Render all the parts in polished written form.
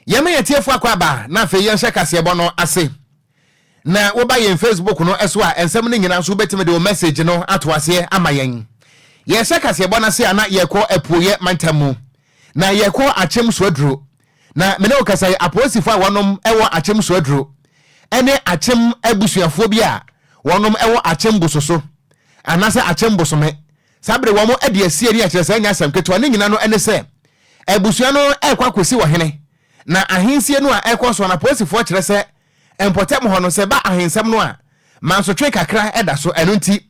Yeme yetiefo akwaba na fe yenhye kasebo no ase. Na wo ba yen Facebook no eso a ensem ne nyina so betime de message no ato ase amayen. Yenhye kasebo na se ana yekọ epoye mantamu. Na yekọ achem soadro. Na mene okasai aposifo a wonom ewo achem soadro. Ene achem abusuafo bi a wonom ewo achem bososo. Anase achem bosome. Sabre wo mo ade asie ni a kire sa nya asem keto ne nyina no ene se abusua no ekwa kosi wo hene. Na ahensie no a ekoso na posifo kire se empotem ho no se ba ahensem no a mansotwe kakra eda so eno nti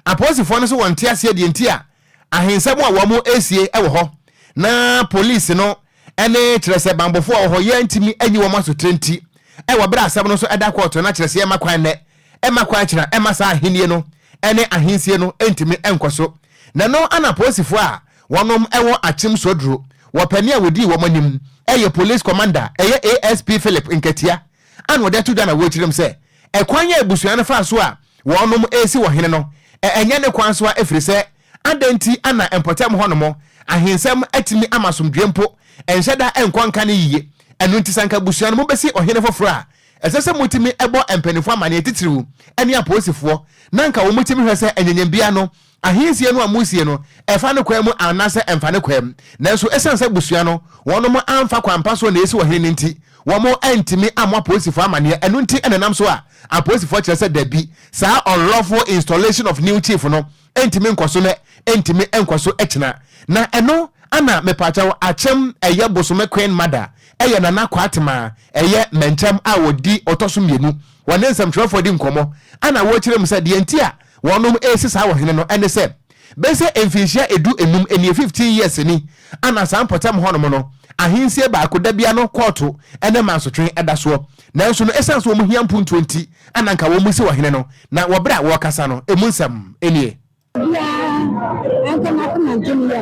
aposifo no so wonte ase de nti a ahensem a wo mo esie ewo ho na police no ene kire se bambofo wo ho ye ntimi anyi wo maso trenti ewo bra asem no so eda court na kire se emakwan ne emakwan kire emasa ahenie no ene ahensie no entimi enkoso na no ana posifo a wonom ewo achim sodro wo pani a wodi wo manim eye police commander eye ASP Philip Nketia an wo detu dana wo kirem se ekwan ya ebusuan no fa so a wonom esi wo hene no enye ne kwan so a efiri se adanti ana empotem honomo ahensem atimi amasomdwempo enhyeda enkwanka ne yiye enu nti sanka busuan mo besi ohene foforo a esese mutimi ebo empanifo amane etitiriwu ene aposifo nanka wo mutimi hwese enyenyembia no ahensie no amusie no efa ne kwam anase emfa ne kwam nanso esense busua no wono mo amfa kwampa so na esi wo hene nti wo mo antimi amwa posifo amane enu nti enenam so a aposifo kire se dabi sa unlawful installation of new chief no entimi nkoso ne entimi enkoso ekina na eno ana mepachawo achem eye bosome queen mother eye nana kwatema eye mentem a wodi otoso mienu wone nsem twofo di nkomo ana wo kire mse de enti a wonom esisa wo hene no ene se bese emfinhia edu enum eni 15 years ni ana sampotem honom no ahensie ba akoda bia no court ene mansotwen edaso nanso no essence wo mu hia mpu 20 ana nka wo mu si wo hene no na wo bra wo kasa no emunsam enie Anche ma come anche mi è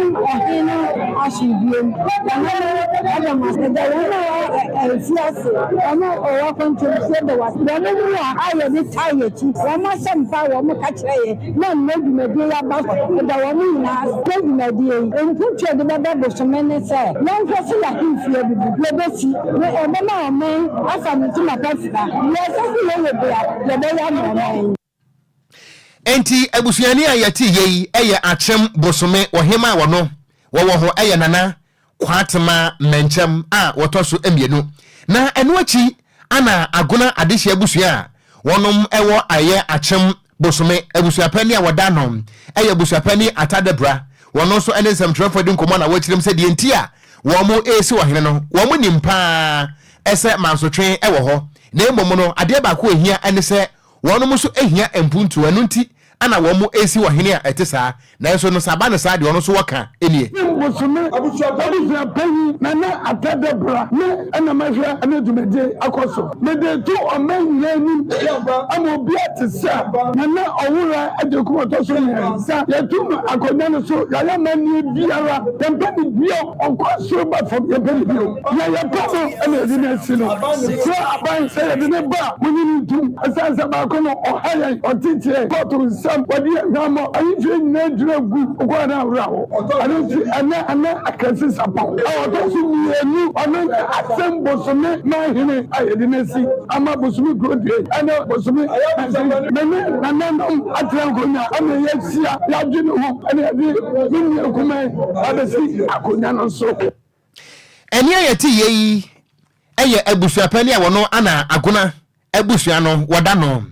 un ahino ashibium ada masada wana siasi wana owa control the was wana wa aye ni taye chi wana sampa wa mu kacheye na nnebi mede ya ba da wa mu na nnebi mede enkuche de baba bosomene se na nkwasi ya himfie bibi lebesi ne ebema omen asa mitu makafika ne sasi ye bia de ya mo enti abusuani a yati yei eye achem bosome ohema wono wo ho eye nana kwatema menchem a wotoso emienu na enu achi ana aguna adehia abusua wonom ewo aye achem bosome abusuapani a wodanom eye abusuapani atadebra wono so ene semtrefo di nkomo na wachirem se de enti a wo mo esi wo hene no wo mo nimpa ese mansotwen ewo ho na emom no ade ba ko ehia ene se wonom so ehia empuntu enu nti ana wo mo esi wo hene a etesa na enso no saba ne sa de ono so waka enie bosome abusuabadi pani na na atadebra ne ana mahwa ana dumede akoso mede tu omen yani amo bia tesa na na owura adekumo to so ne sa yetum akonya no so ya mani biara tempani bio onkoso ba fo yebeli bio ya paso ana de na sino so aban se de ne ba munyi tum asansa ba kono ohaya otite kotu wadi ngamo ayife na dragu ogwana rawo ana akansi sapa awoto su mienu ana asem bosome na hene ayede nasi ama bosome grodie ana bosome nana atrangonya ana yesia yadwene ho ana yade minye kuma abesi akonya no so eni ayeti yei eye abusuapani a wono ana aguna abusua no wada no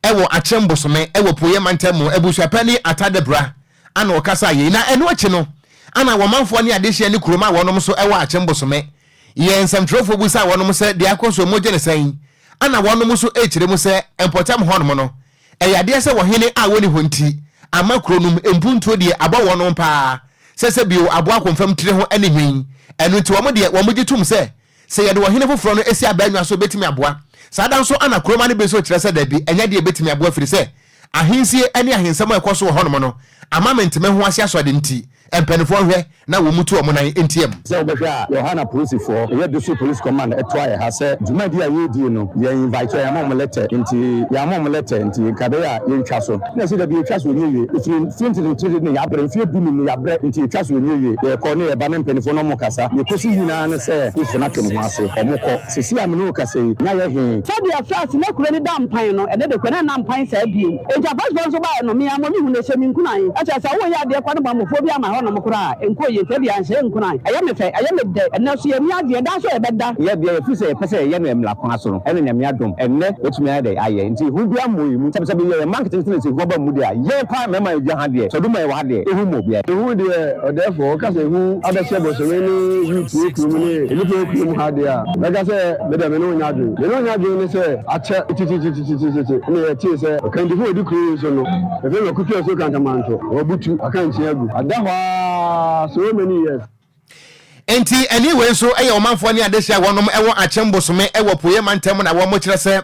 ewo achem bosome ewo poye mantemu ebusuapani atadebra ana okasa ye na enu achi no ana womanfo ne adehia ne kuroma wonom so ewo achem bosome ye nsamtrofo busa wonom se de akoso moje ne san ana wonom so echire mu se empotam honom no eyade se wo hene a woni honti ama kronum empuntuo de aba wonom pa sese bio abo akomfam tire ho ene hwen enu ti womo de womo gitum se yede wo hene foforo no esi abanwa so betimi aboa sada nso ana kroma ne beso kire se dabi enya de betimi aboa firi se ahensie ani ahensam ekoso ho no ama mentime ho ase asode nti empenifo hwe na wo mutu omo nan entiem se obehwa Yohana police for ye do police command eto aye ha se dwuma dia ye die no ye invite ya mom letter nti kabe ya ye ntwa so na se da bi twa so nyewe ifin ne ya bre fie bi ni ya bre nti twa so nyewe ye ko ne ye ba ne empenifo no mo kasa ye kosi hina ne se ifina kem ho ase omukọ sisi amene kasa yi na ye he sabi afras na kure ni dampan no e de kwena nampan sa biem eja passport so ba no me amoni hu ne se mi nkunan acha sa wo ya de kwa no ba mofo bi ama ho no mokora enko ye tabi anse nkunan aye me fe aye me de na so ye mi ade da so e beda ye bia ye fi se pese ye no emla kwa so no ene nyame adom enne otumi ade aye nti hu bia moyi mu tabi ye marketing thing se go ba mu dia ye pa me ma ye ha de so do ma ye wa de ehu mo bia ehu de therefore ka se hu abese bo so ni YouTube kru ni eni pe kru mu ha de a me ga se me de me no nya adwo ni se ache titi ni ye ti se kan di hu di kru so no e fe kutu so kan tamanto obutu akan chi agu adahwa so many years enti anyway so omanfo ne adehia wonom ewo achembosome ewo poye mantem na wo mo kire se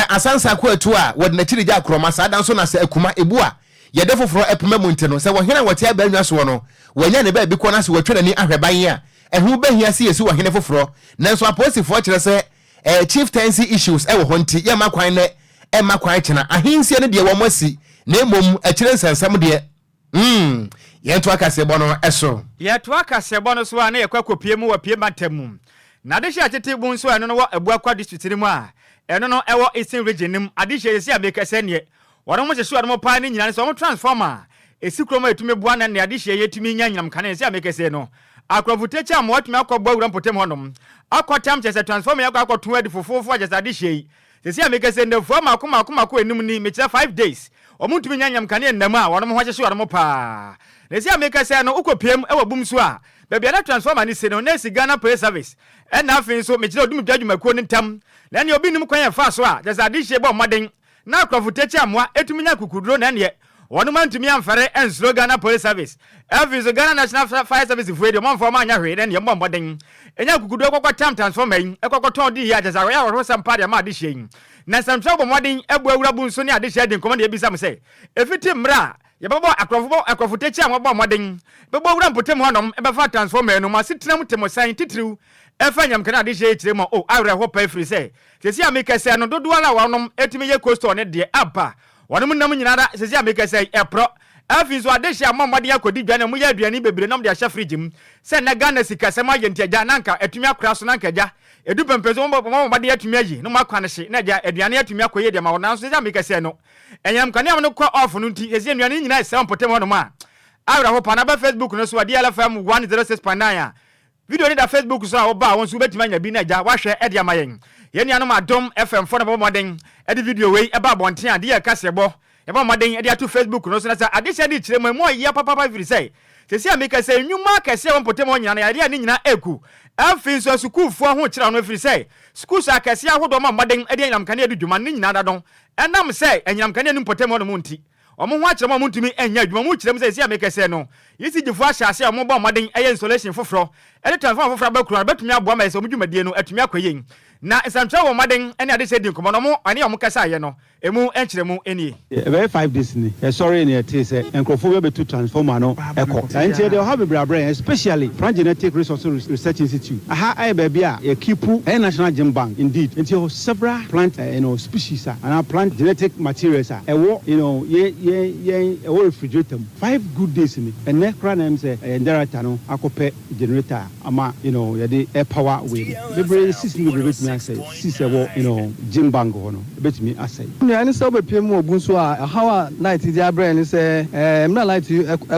asansa ko atu a wode na chirija akroma sa dan so na se akuma ebu a ye de foforo epema munte no se wo hena wote abanwa so no wanya ne ba bi ko na se wotwere ni ahweban a ehu bahia se yesi wo hene foforo nanso aposifo kire se chieftaincy issues ewo honti ye makwan ne makwan kina ahinsie ne de wo mosi na emom akire nsensam de yentu akasebo no eso yetu akasebo no so ana yekwakopie mu wapie matam na de hia tete bu nso eno no wo Abu Akwa district ni mu a eno no ewo Eastern region nim ade hia yesi abekase ne wono mo hyeso admo pa ni nyina so mo transformer esikroma etumi bua na ne ade hia yetumi nya nyinam kana yesi abekase no akrovutecha mo atumi akobwa wura mpotem honom akotam chese transformer yakoto adi fofofo agesa ade hia yesi abekase ne fo makoma ko enum ni mekyira 5 days omuntumi nya nyam kana enam a wono mo hyeso admo pa nesi ameka se no ukopiem ewabum so a bebia na transformer ni se no nesi Ghana Police Service na afin so mekire odum dwadwumakuo ni ntam na ne obi nim kwan fa so a jasa de hye bo moden na akrofutechi amoa etumi nya kukuduro na ne wono mantumi amfare ensro Ghana Police Service afin so Ghana National Fire Service fuede mo mfo ma anya hwe na ne mo moden enya kukuduro kokwatam transformer yi ekokoton di ya jasa ya wo sampa de ma de hye yi na samtra bo moden ebu awurabu nso ne ade hye de nkomo de ebisa se efiti mra yebabo akrofutechi amabo moden bebo wura mpotem honom ebefa transformer no masitram temosan titiriw efa nyam kana de hye kiremo awre ho pa free say sesi amekase no dodo ala wonom etimi ye coaster ne de apa wonom nam nyinara sesi amekase epro afi so ade hye amamode akodi dwane mu ya aduani bebre nam de ahye fridge mu se na Ghana sikase ma yentiaja nanka etumi akora so nanka ja edu pempezo mabode atumi ayi no makwane hye na ja aduane atumi akoye de ma wona so sesi amekase no enyam kana no kwa off no nti sesi aduane nyina ese mpotem honom a awra ho pa na ba Facebook no so DLFM 106.9 video ni da Facebook so a oba won so betima nya bi na ja wa hwe e de amayen ye nia no madom FM for na bo moden e de video we e ba bonten ade ya kasebo e ba moden e de ato Facebook no so na sa ade hye de kire mo ya papa viri say sesi ameka say nyuma kase won potem won nyina na ya ni nyina eku afin so sukuufo ho kira no viri say school sa kase ahodo ma moden e de nyam kane adu dwuma ni nyina dadon enam say enyam kane ni potem won mo nti omo ho akire mo ntumi enya adwuma mo kire mo say sesi ameka say no yisi gifo ahyase omo ba moden eye installation foforo e transform foforo ba kura betumi aboa ma say omo dwumadie no atumi akoyen na esantra wo moden ene ade say di nkomo no mo ane omo kasa ye no emu enkire mu enie very 5 days ni sorry ni ete say enkrofo be to transformer no eko and they have a brain especially Plant Genetic Resources Research Institute aha ai ba bia e keepu a national gem bank indeed until several plant species and plant genetic materials ye refrigerator 5 good days ni and ne kra na say director no akope generator ama ye dey air power way the system be betimi say sisewo gem bank ho no betimi asay ani so be piem obunso a how night di abrɛ ni say na light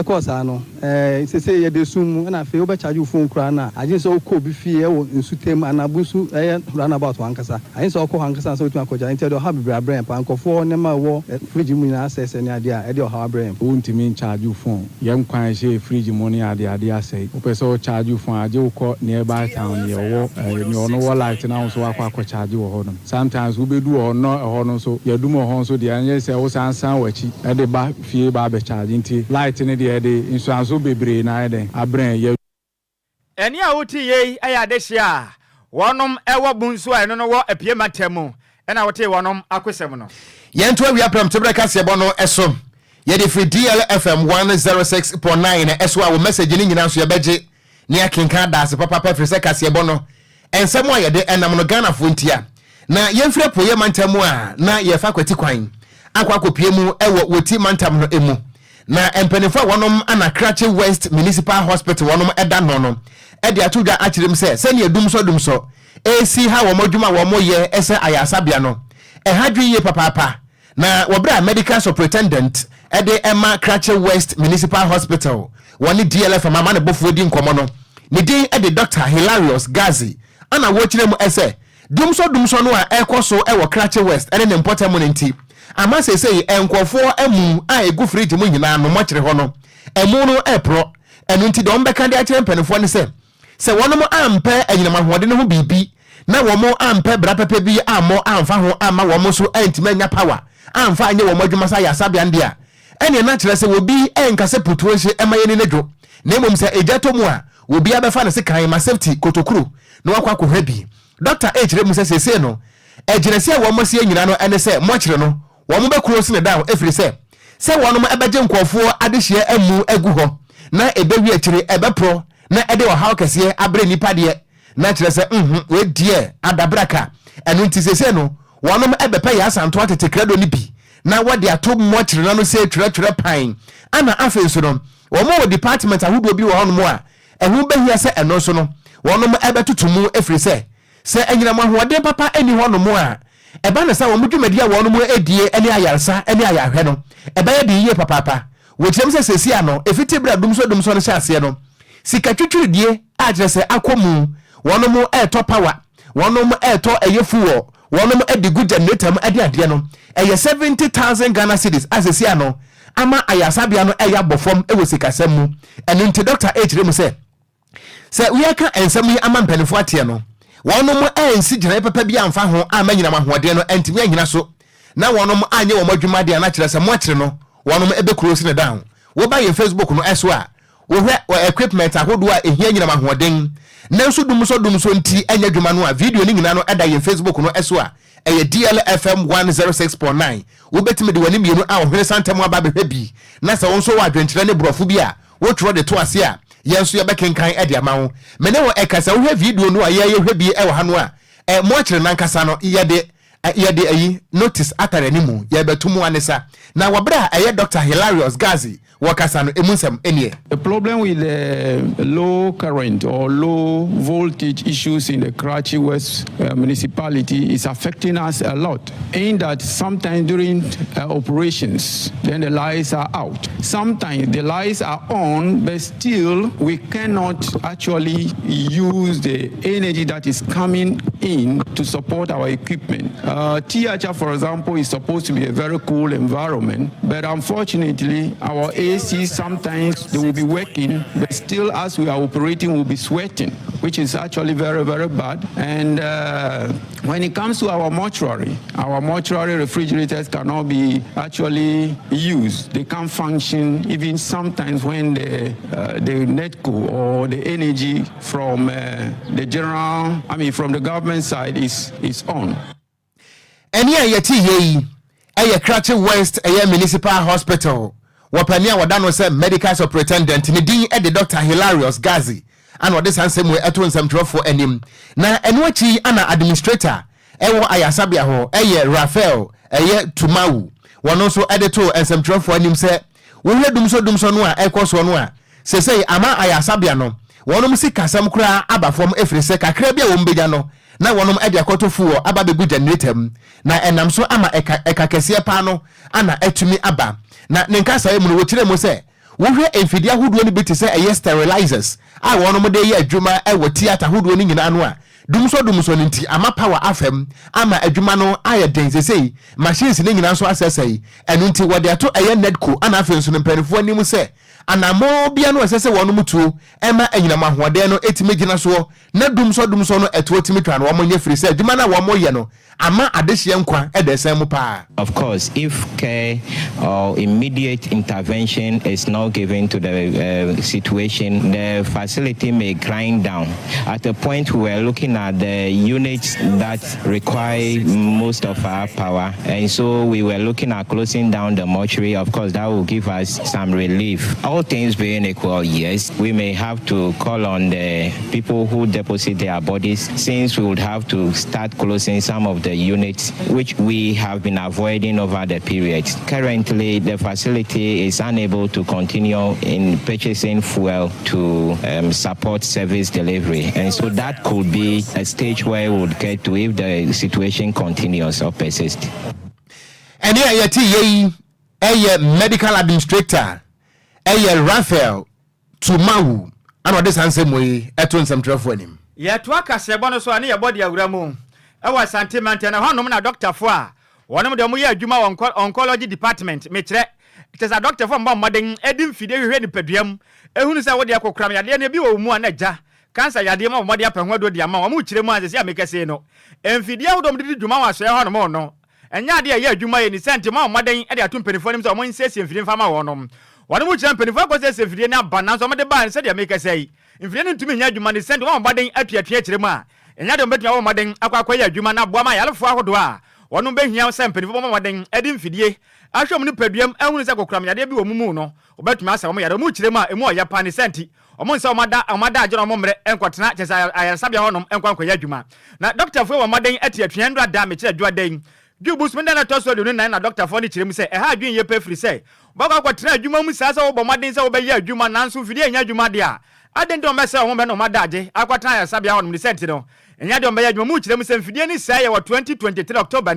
course ano say ye dey sum na fe obe charge phone kra na agin so ko bi fie e wo nsutem anabunsu run about wankasa agin so ko wankasa so tu akoja instead of have be abrɛ pa nkofo ne ma wo fridge mu na access ne ade a e dey how abrɛ wontimi charge phone yem kwan she fridge mu ne ade asay o person charge phone age wo ko nearby town ye wo ni ono wo light na so akwa charge wo ho no sometimes we be do ono ho no so yadumo ho so de anye se wo sansan wachi e de ba fie ba be charge nti light ne de insuranso bebre na e de abran ye eni a woti ye aya de hia wonom ewo bunso a eno no wo apie matemu ena wote wonom akosem no yentu awia pram tebre kase bo no eso Yedi free DLFM 106.9 eswa wo message ni nyina so yebeje ne akenka das papa pefre se kase bono ensem wa yede enam no Ghana fo ntia na yemfre poye mantamu a na yefa kwati kwan akwa kopie mu ewo woti mantam no emu na empenifo wonom Anakrache West Municipal Hospital wonom eda no ede atudwa akirem se ne dumso AC ha wo modwuma wo moye ese ayasabia no hadwi ye papa na wobra medical superintendent ede Emma Krache West Municipal Hospital woni DLFM mama ne bofuo di nkomo no ne din ede Dr. Hilarious Gazi ana wo kirem ese dumso no a ekoso ewo Krache West ene ne important mo nti ama sesei enkofo emu a egu fridge mu nyina no mo kire ho no emu no epro enu nti do mbeka de akire mpanefo ne se wono mo ampe anyinama hode ne ho bibi na womo ampe bra pepe bi amo amfa ho ama womo so antima nya power amfa anye womo adwuma sa ya sabia ndia ene na kire se wobi enkase putuohye emaye ne nedwo na emom se ejato mu a wobi abefa ne se kan ma safety kotokuru na wakwa kohwa bi Dr. H mu se sese no ejirese womo se nyina no ene se mo kire no womo be close ne down efiri se wono mo ebeje nkofo adehye amu agu ho na ebewi akire ebepro na ede wo haw kese abre nipa de na kire se we die adabraka enu nti sese no wono mo ebepe ya asanto atete credo ni bi na wode ato mo kire na no se twere pan ana afenso no womo wo department ahodo bi wo hono mo a ehu behia se eno so no wono mo ebetutumu efiri se anyina mo hoden papa eni hono mo a eba na sa wo mudwumadi a wono mu edie ene ayarsa ene ayahwe no eba ye de yiye papa wo kyerem se sesi ano efiti bra dumso no hyase no sika twitwiridie a kyerɛ sɛ akomu wono mu eto power wono mu eto eyefuo wono mu edigu generator mu ade ade no eye 70,000 Ghana cedis asesi ano ama ayasabia no eya bofom ewo sika samu ene nti Dr. H remu se we aka ensam yi ama mpanifo atie no wono mo ensi gina papa bi amfa ho amanyina mahode no entimi anyina so na wono mo anye wo madwuma de na kire se mo kire no wono mo ebe close ne down wo ba ye Facebook no eso a wo hwe equipment ahodo a ehia nyina mahoden na nso dumso nti anya dwuma no a video ni nyina no eda ye Facebook no eso a eye DLFM 106.9 wo betime de wani mienu a wo hwere santem aba behwe bi na se wonso wa adwenkyere ne brofo bi a wo tro de to ase a yenso ye bekenkan ede ama wo mene wo ekasa wo hwe video no a ye hwe bi e wo ha no a mo kire nankasa no yede ayi notice atare ni mu ye betumu anesa na wabra eye Dr. Hilarious Gazi wakasa no emunsem enie. The problem with the low current or low voltage issues in the Krache West municipality is affecting us a lot, in that sometimes during operations then the lights are out, sometimes the lights are on but still we cannot actually use the energy that is coming in to support our equipment. Theater, for example, is supposed to be a very cool environment, but unfortunately our AC sometimes they will be working, but still as we are operating we'll be sweating, which is actually very, very bad. And when it comes to our mortuary refrigerators cannot be actually used. They can't function even sometimes when the netco or the energy from from the government side is on. Any ayeti ye aye Krache West aye Municipal Hospital wapania wadano se medical superintendent ni din ede Dr. Hilarious Gazi and wade sansem we eto nsamtrofo anim na enwachi ana administrator ewo ayasabia ho eye Raphael eye Tumawu wono so ede to nsamtrofo anim se wo hwe dumso no a ekoso no a sesei ama ayasabia no wono msi kasam kura abafom efrese kakra bia wo mbegya no na wonom ede akotofuo aba begu generator na enam so ama ekakese pa no ana atumi aba na nenkasa emu no wotire mu se wo hwe emfidi ahodo ni beti se eye sterilizers a wonom de ye adwuma ewo theater ahodo ni nyina no a dumso nti ama power afem ama adwuma no aye den sesei machines ni nyina so asesei enu nti wode ato eye nedco ana afenso no mpanifo ani mu se anamo bia no esese wono mutuo ema anyinam ahoɔden no etime gina so na dum so no eto otime twa no wo nye free say adwuma na wo moye no ama adehye nkwa edesen mu pa. Of course, if care or immediate intervention is not given to the situation, the facility may grind down. At a point we are looking at the units that require most of our power, and so we were looking at closing down the mortuary. Of course, that will give us some relief. All things being equal, yes, we may have to call on the people who deposit their bodies, since we would have to start closing some of the units which we have been avoiding over the period. Currently, the facility is unable to continue in purchasing fuel to support service delivery, and so that could be a stage where we would get to if the situation continues or persists. And here a medical administrator, Raphael Tumawu, and this handsome way at some for him. Yet, what I say, bonus one, your body, I was sentiment and a honor doctor for one of the Muya Juma oncology department. Metre, it is a doctor from Bombarding, Edim Fide, ready pedium, and who is what they are crammed, and be a muaneja. Cancer Yadima, Modia Penwado, the amount which reminds the Yamicasino. And Fidia don't do Juma, say on mono. And Yadia Juma in the sentiment, Madden, and their 2 penny or 1 says in Fidin Farmer on. One would jump in 4 possess if you now banners on the bar, said Yamika say. If you didn't to me, Yaduma sent one budding at your theatre. And I don't bet your madden, Aquaquaya, Jumana, Bama, Alpha, one be here, Sample, Madden, Edim Fidie. I show me pedium, and when is a cram, Yadebu Muno, or bet Massa, Muchema, and more Yapani senti. Among some Mada, John Mombre, and Quatnach, as I am Sabianum, and Quaquayajuma. Now, Doctor Fuwa Madden at your 300 damage at your day. You Busman and Tosso, and Doctor Furniture, say, a hard your pay free say. Baba Quatra, Juma Musasa, or Madden's over here, Juma Nansu, Fidia, Yajumadia. I didn't mess a woman on my daddy, Aquataya Sabian, the Sentinel. And Yadom Bayamuch, them send Fidiani say, or 2023 October,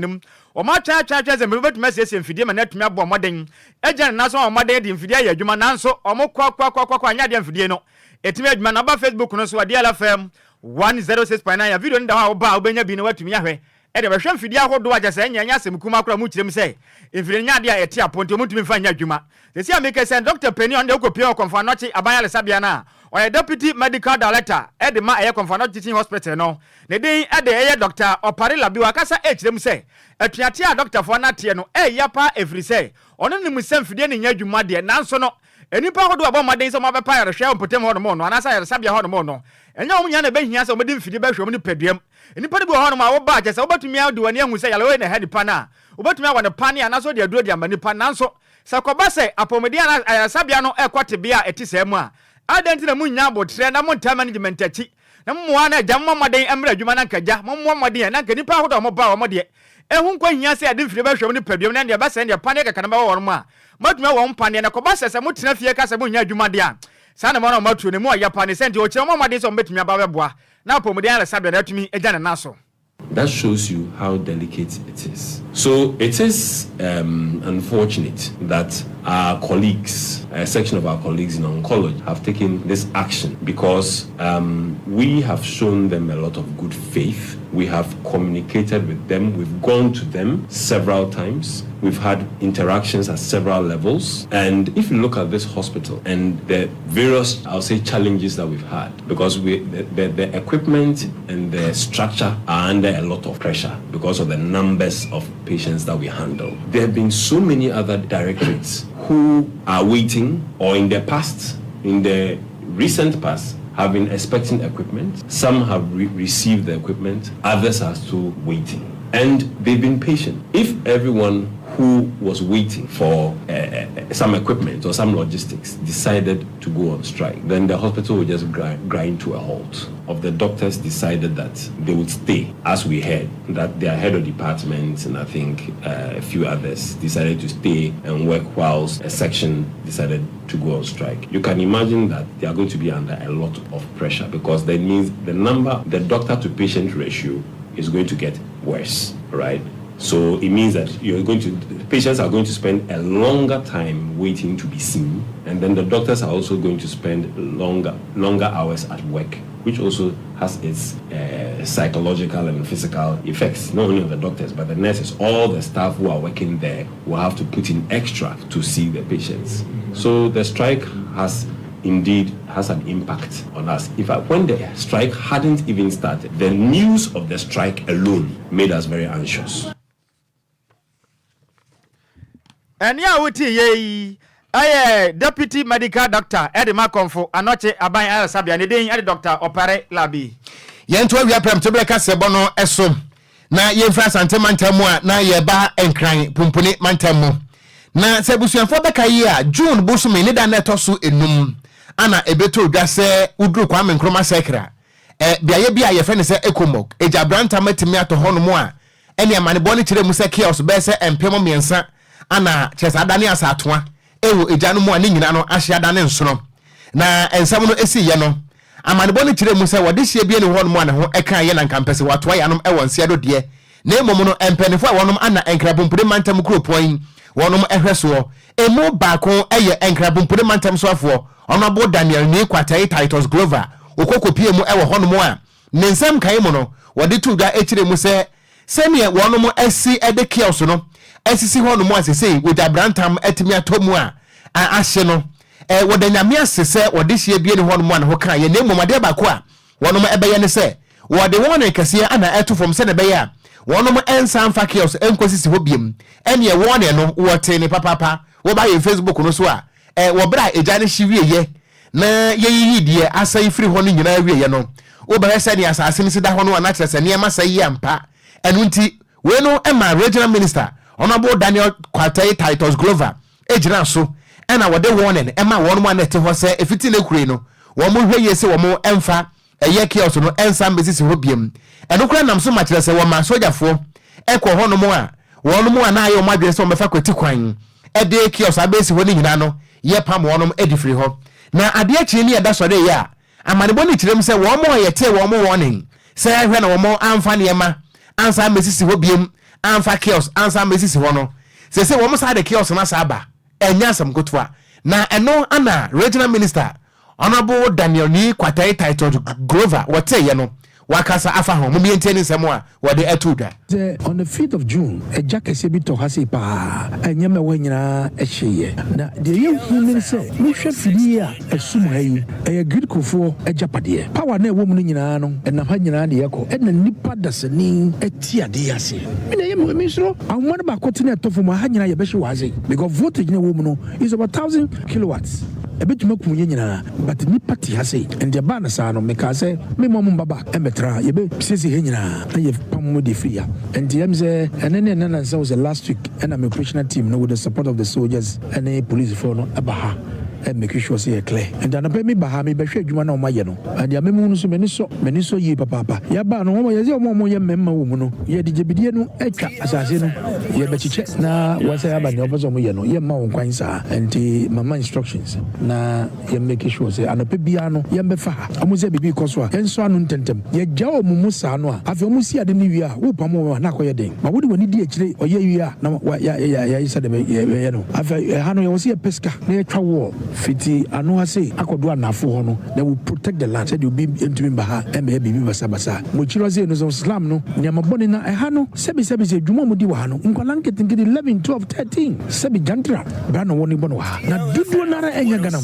or my charges and revert messages in Fidim and net me up on Madding. Agent Naso or Madden in Fidia, Jumananso, or more Yadian Fidiano. It made man about Facebook, no so a DLFM 106.9 video in the how about Benya being away to me. And the Russian Fidia, what do I just say? Yasim Kumakra Muchim say. If Renadia at Tia Pontimutum find Yajuma. The Siamaka sent Dr. Penny on the Okopio Confanochi Abaya Sabiana. Or a deputy medical director at the Maya Confanot Teaching Hospital. No, the day at the air doctor or Parilla Biwakasa H. Them say, a Tiatia doctor for Natiano, Yapa every say, on any Musem Fidian in Yajumadia, Nansono, any power to about my days of my papaya, shall put them on mono, and as I have Sabia Hormono, and no Yana Ben has a wedding for the best room pedium. And the Padibu Horma or badges over to me out do a young who say, I'll in a head pana, over to me on the pani and also the Adrodia Manipananso, Sakobase, Apomediana, Sabiano, Equatibia, Etisema. I don't know Munyabo, train a monta management. Namuana, Jamma Day, Emra, Jumanaka, Mamma dear, and I can power of mobile Modia. And whom can you say I didn't feel about the pedium and your bus and your panic can or ma. But no one pan and a cobas as a mutinafia Casamunia Jumadia. Sanamon Motu, the more Yapani sent to Chama days on Betmia Babua. Now Pomodiana Sabia to me, a Jan Naso. That shows you how delicate it is. So it is unfortunate that our colleagues, a section of our colleagues in oncology, have taken this action because we have shown them a lot of good faith. We have communicated with them. We've gone to them several times. We've had interactions at several levels. And if you look at this hospital and the various, I'll say, challenges that we've had, because the equipment and the structure are under a lot of pressure because of the numbers of patients that we handle. There have been so many other directorates who are waiting, or in the past, in the recent past, have been expecting equipment. Some have received the equipment, others are still waiting. And they've been patient. If everyone who was waiting for some equipment or some logistics decided to go on strike, then the hospital would just grind to a halt. Of the doctors decided that they would stay, as we heard, that their head of department and I think a few others decided to stay and work whilst a section decided to go on strike. You can imagine that they are going to be under a lot of pressure because that means the doctor to patient ratio is going to get worse, right? So it means that patients are going to spend a longer time waiting to be seen, and then the doctors are also going to spend longer hours at work, which also has its psychological and physical effects, not only of the doctors, but the nurses, all the staff who are working there will have to put in extra to see the patients. So the strike has an impact on us. In fact, when the strike hadn't even started, the news of the strike alone made us very anxious. And yeah, we Deputy Medical Doctor Eddie Makonfo anoche aban ala sabia ne den Eddie Doctor Opare Labi. Yento wi prem to breka sebono eso na yemfra sante mantamu a na yeba enkran pumpuni mantamu. Na sebusuanfo beka yi a June bosume ne da na etoso enum ana ebeto dwa se udru kwa menkroma sekra. Biaye bia ye fene se ekomok eja branta matimi ato hono mu a ene amane boni kire mu se chaos be se empemo miensa ana chesa dane asatoa ewo ejanu mu ani nyina no ahia dane nsono na ensam no esi ye no amane boni kire mu se wode hie bia ne hono mu ana ho eka ye na nkampese watoa ya no ewo nsia do de na emom no empenefo a wonom ana enkrabompude mantam kropoin wonom ehweso emu baako eye enkrabompude mantam soafo onabo Daniel ni kwatai Titus Glover okokopie mu ewo hono mu a ne nsam kan mu no wode tuga ekire mu se semie wonom esi ede kios no esisi hono mu asese with abrantam etimi atomu a ahye no wode nyame asese wode hie bie ne hono mu an ho kan ye ne mmomade baako a wonom ebeye ne se wode won kase ana eto from se ne beye a wonom ensan fa kios enkosisi ho biem ene ye won no wote ne papa wo ba ye Facebook no so a wo bra eja ne hwiye ye na ye die asai free hono nyina wiye no wo ba hese ne asase ne sida hono ana kyerese ne ma sai ampa enu nti we no ema regional minister Honorable Daniel Kwatai Titus Glover ejira so ena wode warning ema won mo anete ho se efiti na kure no wo mo hwe yese wo mo emfa eye kios no ensa mesisi ho biem eno kura nam so ma kire se wo ma sojafo ekọ ho no mo a won mo ana ayo mo adwe se wo mefa kwati kwan ede kios abesi ho ni nyina no ye pam wonom edifiri ho na ade akire ni eda sore ya amanebo ni kirem se wo mo yete wo mo warning se hwe na wo mo amfa ne ma ansa mesisi ho biem anfa chaos ansa mesisi ho no se wo mo sa de chaos na saba enya sam kotwa na eno ana regional minister honorable Daniel ni Kwatai Titus Glover wote ye no wakasa afa ho mo mienteni nsemo a wode atuda on the 5th of June a jackase bi to hase pa anyame wanyina ehye na de ye hunu se mi hwe fidi a esum hayi e good kofo ejapade power na ewo mu nyina no enam ha nyina de yeko na nipa dasani etiade ase me ye mi sro awon ba kote na etofo mu ha nyina ye behwe waze because voltage na ewo mu no is about 1000 kilowatts ebetuma kunye nyina but nipa ti hase and the ban sa no me ka se me mom baba emetra ye be sisi he nyina na ye pam de free and the mze and was the last week and I'm a operational team with the support of the soldiers and the police for no abaha and make sure say clear and then me baha me be hwe adwuma na o maye no and the memu no so meni so yi papa ya ba no mo ye ze mo ye memma wo mu no ye de jebidie no atwa asase no ye be chiche na wasa ya ba ne obozo mo ye no ye ma won kwan sa and mama instructions na ye make sure say anope bia no ye mbefa ha amuze bibi koso a enso anu ntentem ye gya o mu musa no a afi omu si ade ni wi a wo pam wo na akoye den ma wodi wani di akire oye wi a na ya isa de ye no afi ha no ye wosi peska na ye twa wo fiti anu ase akodo anafo ho no they will protect the land said you be into baha e me bibi basabasa mo chiro ze no Islam no nyama boni na ha no sebi dwuma mo di wa no nkwalanke tinkidi 11 12 13 sebi jantra bra no woni bono ha na dudu nara enya gana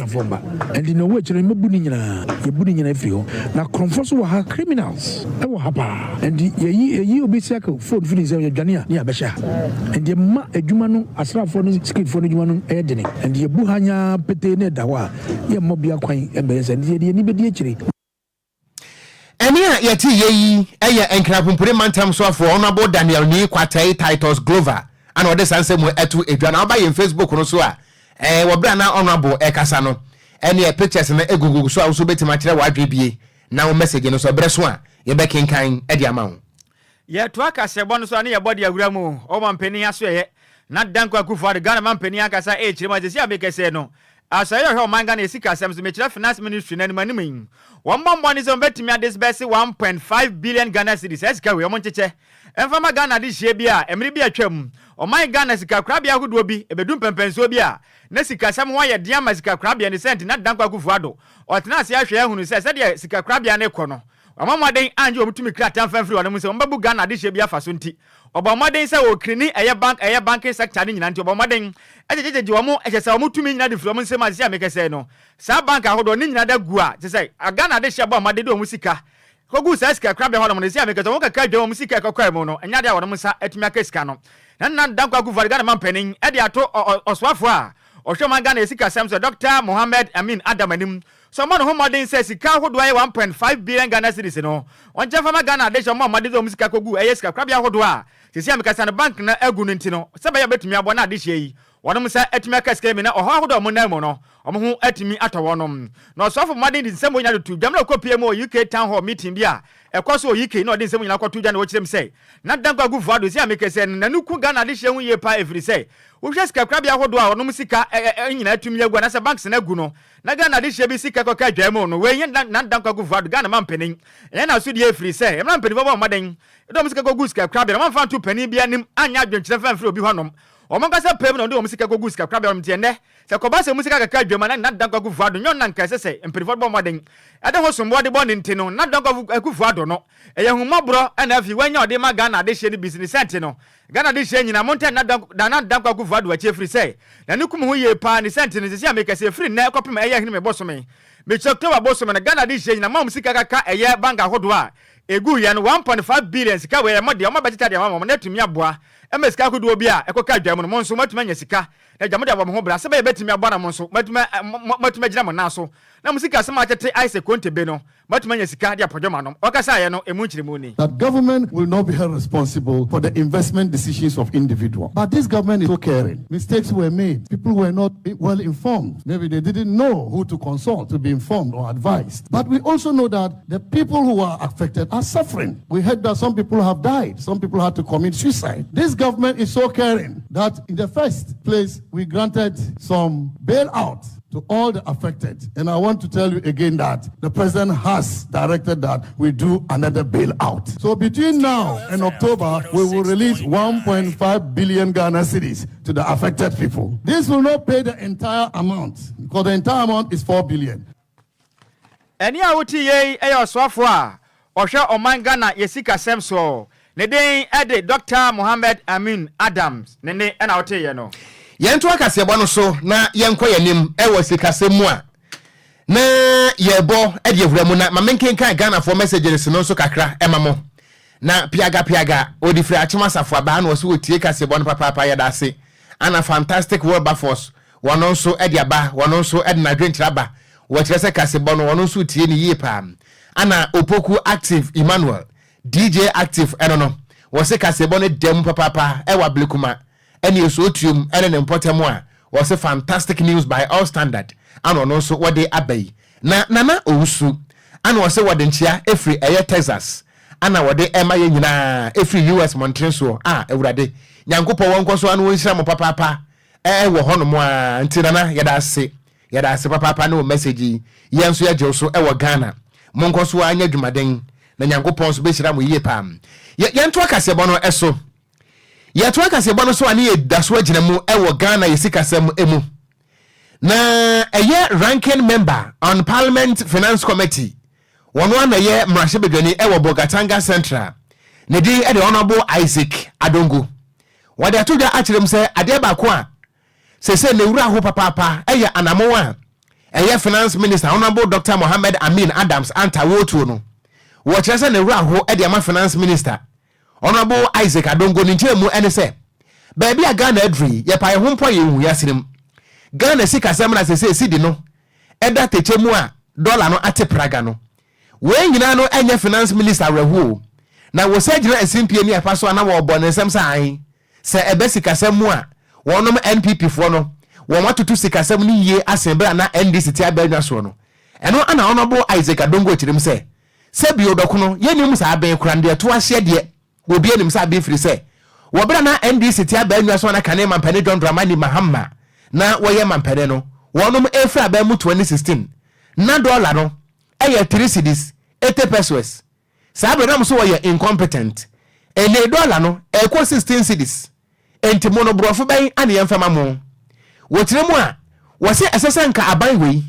fomba and no we chiro mebuni nyina ye buni nyina fi ho na konfoso wa ha criminals e wo hapa and ye obi saka phone finish ye dwane ni abesha and ye ma adwuma no asrafo no skid for no adwuma no e dene and ye buhanya pete ne dawa ye mobia kwan e be se ni bedi akire eni a yeti yeyi eye enkrapumpure mantam so afo honorable Daniel ni Kwatai Titus Glover ana ode sanse mu etu edwana oba ye Facebook no so a wobra na honorable ekasa no eni e pictures na egugugu so a so betima kire wadwe bie na wo message no so bre so a ye be kenkan e dia ma wo ye to akase bo no so na ye body agura mu o mampeni aso ye na danko akufo de Ghana mampeni akasa e chire ma sesi abekese no asaya ho manga na esika asem so mechira finance ministry na animanim one money so betimi adisbesi 1.5 billion Ghana cedis esika we omo ncheche enfama Ghana di hie bia emri bia twam o man Ghana sika krabia hodo bi ebedum pempenso bia na sika sam ho ye dia ma sika krabia ne sent na danko akufo ado o tena se ahwe ehunu se de sika krabia ne kɔ no Omamoden anje omutumi kratan fanfiri wona mu se ombabu Ghana de hye bia faso nti obamoden se wo krini eye banking sector ni nyina nti obamoden ejejeje omo ehese omutumi nyina de firi omo nsema ase amekese no sa bank ahodo ni nyina da gu a te se Ghana de hye ba omade de omusika kogu sa sika krabia hono mo se amekese wo kaka dwa omusika ekokwa mu no enya de wono musa etumi akesika no nan dankwa gu Ghana mampanin e de ato oswafo a ohwema Ghana esika samso Dr. Mohammed Amin Adam anim so man ho modern say sika hodo ay 1.5 billion Ghana cedis no on jefa Ghana de so modern zo musika kogu eye sika krabia hodo a sisi amekasa na bank na agu no ntino sebe ya betumi abo na de hye yi wono musa etumi akaska mi na oho hodo mo na mu no omo ho atumi atawonom no so for modern di nsemo nya do jamna kopie mo UK town hall meeting bia ekoso UK na odi nsemo nya kwato dwa na wo kirem say na dankwa gu vado si amekasa na nuku Ghana de hye hu ye pa every say wo hwe sika krabia hodo a wono musika nyina atumi agu na se banks na agu no na Ghana de hye bi sika koka dwamo no we na dankwa gu vado Ghana mampanin na so de every say na mampanin bo maden edo musika kogu sika krabia man fa to pani bia nim anya adwenkyere fanfiri obi honom omangasa pem no de omusika kogu sika krabia mtiende se ko ba se musika kaka dwama na dankwa gu vado nyon na nka se empirifo bo maden ade ho sombo de bo ne ntino na dankwa gu vado no eye humabro na afi wanya ode ma Ghana de hye ni business center no Ghana de hye nyina monte na dankwa gu vado a chefri say na nikum ho ye pa ni center ni se ameka se free na ekopem eye hene me bosome me choktoba bosome na Ghana de hye nyina ma musika kaka eye banga hodo a egu ya no 1.5 billion sika we mo de o ma budget de ma na tumi aboa e sika kodo obi a ekoka dwam no monso matuma nya sika na jamu de abo ho bra se be betumi aboa na monso matuma gina mo na so na musika se ma tete ice konte be no matuma nya sika de apodwama no okasa ye no emu nkiremu ni that government will not be held responsible for the investment decisions of individuals, but this government is so caring. Mistakes were made, people were not well informed, maybe they didn't know who to consult to be informed or advised, but we also know that the people who are affected are suffering. We heard that some people have died, some people had to commit suicide. This government is so caring that in the first place we granted some bailout to all the affected. And I want to tell you again that the president has directed that we do another bailout. So between now and October, we will release 1.5 billion Ghana cedis to the affected people. This will not pay the entire amount because the entire amount is 4 billion. Eni awuti ye oswafo a ohwe oman Ghana yesika semso ne den ede Dr. Mohammed Amin Adams ne na wote ye no yentu akase bo no so na yenko yanim ewo sikasemu a na yebo ede evuramu na mamenkenkan Ghana for messages no so kakra emamo na piaga odifri achimasafo aba na oso otie kase bo no papa ya dase ana fantastic world force wono so ede aba wono so ede na Nhyiraba wo kirese kase bo no wono so tie ni yepa ana opoku active Emmanuel DJ active eno wo se kase bo no dem papa ewa blekuma any sotium any important one was a fantastic news by all standard and also what they abay na nana owusu and was what nchia every Texas and what they ema nyina every US Montreal so ewurade nyankopo wonko so anu wonhira mo papa wo hono mo ntinana yada se papa no message yenso ya jeso wo Ghana monko so anya dwumaden na nyankopo so be hira mo yie pam yento akase bono eso yeto akase bono so ani edaso agina mu ewo Ghana yesikasem emu na eye ranking member on Parliament Finance Committee wono na ye mrahye bedwani ewo Bogatanga Central ne di e de honorable Isaac Adongo wade atodwa akirem se ade ba ko a se ne wura ho papa eye anamo a eye finance minister honorable Dr. Mohammed Amin Adams anta wotu no wo kire se ne wura ho e de ama finance minister Honorable Isaac Adongo ninchemu ene se baby a Ghana adri ye pa ye hompo ye hu yasinem Ghana sikasem na se sidi no eda techemu a dollar no ate praga no we nyina no enye finance minister rehu na wo se gina SMP ni afa so na wo bo ne nsem sa an se ebe sikasem a wonom NPP fo no wo matutu sikasem ni ye asembra na NDC ti abanya so no eno ana Honorable Isaac Adongo chirim se bi odokono ye nim sa aben kurande to ahye de obi enim sa be free say wo bra na NDC ti abanwa so na kane mampane John Dramani Mahama na wo ye mampane no wonom efra aba mu 2016 na dollar no eye 3 cedis 80 pesos sa bra so wo ye incompetent ene dollar no e ko 16 cedis enti mono brofo ban ane yemfama mo wo tiremu a wo se esesenka aban wei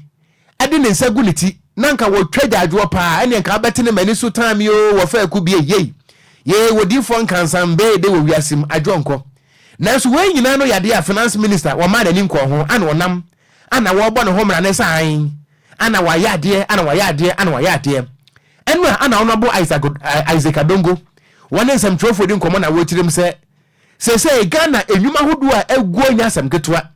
ade ne nsagu niti nanka wo twagya adwo pa ene nka beti ne mani so time yo wo fa ku bie ye wodi fo nkansan be de wo wiasim adwonko na so we nyina no yade a finance minister wo ma dani nko ho ana wonam ana wo bɔ ne ho mra ne san ana wa yade ana wa yade enu ana honorable Isaac Adongo wone nsem trofo di nkomo na wo kirim se Ghana enwuma hodo a eguo nya asem ketwa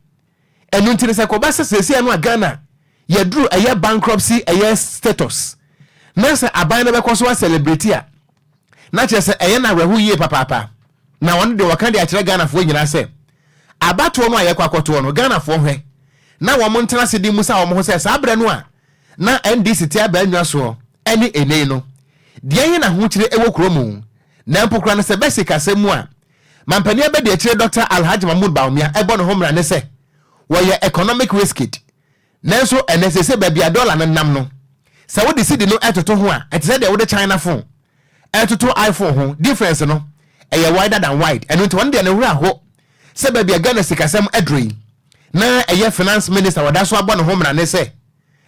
enu ntire se ko ba se anu a Ghana yadru eye bankruptcy eye status na se aban na be ko so celebrate a na che se eye na rehu yie papa na won de wakan de a kire Ghana fo nyina se abato no aye kwakoto no Ghana fo hwe na wo montena se di musa wo ho se sa abre no a na NDC ti aba anwa so ene ene no de yen na ho kire ewo kromu na mpokra no se besika semu a mampani abedi a kire Dr. Alhaji Mahmoud Baumia ebo no homra ne se wo ye economic risk nanso NSS babia dollar na nam no sa wo de sidi no etoto ho a ete se de wo de China phone etoto iPhone ho difference no eye wider than wide eno nti won de ne hura ho se babia Ghana sikasem adroi na eye finance minister wada so abo no homra ne se